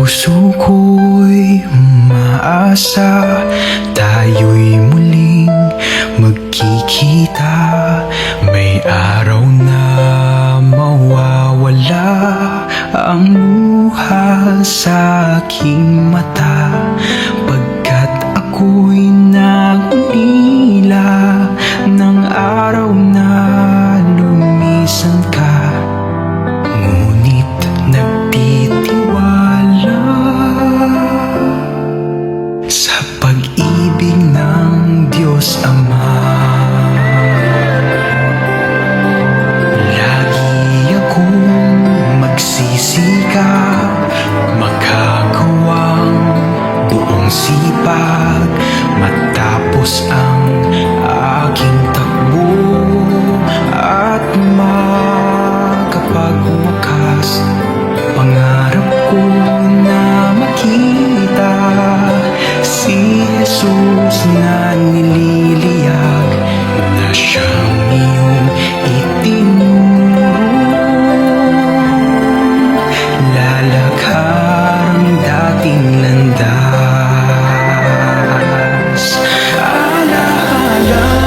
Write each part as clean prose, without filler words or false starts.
puso ko'y umaasa, tayo'y muling magkikita. May araw na mawawala ang luha sa aking mata, pagkat ako'y nagulila ng araw na lumisan ka. Ngunit nagtitiwala sa pag-ibig ng Diyos Ama. Lagi akong magsisikap, makagawang buong sipag, matapos ang aking takbo at makapagwakas. Pangarap ko na makita si Jesus na nililiyag, na siyang iyong itinuro. Lalakharang dating landas, alahalang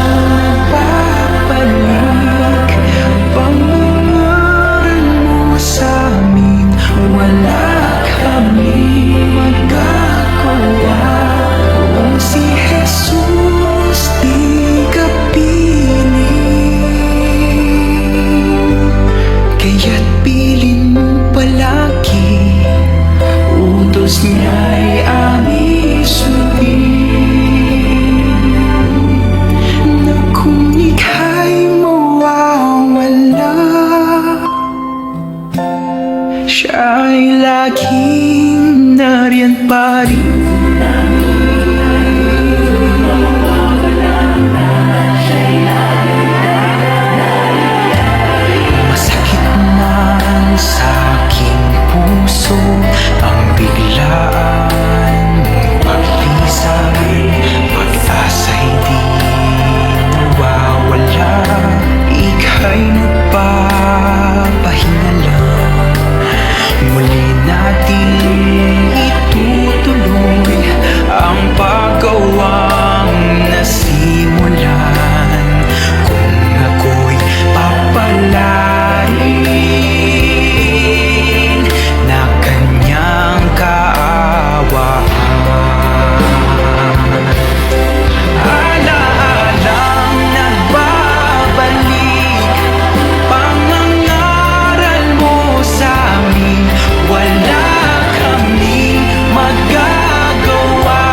babalik, pangaral mo sa amin, wala kaming magagawa kung si Jesus di ka piling. Kaya't pilin mo palagi, utos niya'y aming sundin, na kung ika'y mawawala, siya'y laging nariyan pa rin. Masakit man sa aking puso ang biglaan mong paglisan, pag-asa'y di nawawala, ika'y nagpapahinga lang. Muli natin itutuloy ang paggawang nasimulan, kung ako'y papalarin na kanyang kaawaan. Alaalang nagbabalik, pangangaral mo sa amin, wala kaming magagawa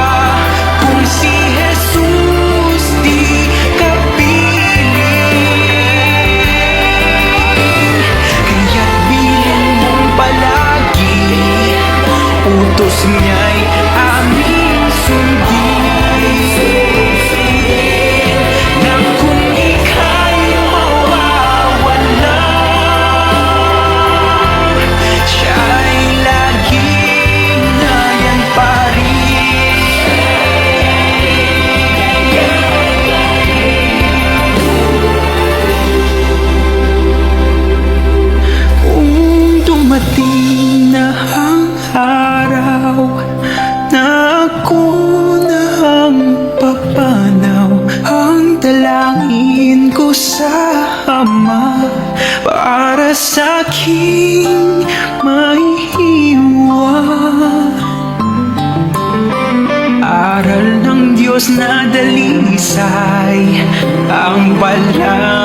kung si Jesus di ka piling. Kaya't bilin mong palagi, utos niya'y aming sundin, na kung ika'y mawawala, siya'y laging nayan pa rin. Kung dumating na ang araw na ako na ang papanaw, ang dalangin ko sa Ama para sa aking maiiwan. Aral ng Diyos na dalisay, ang balang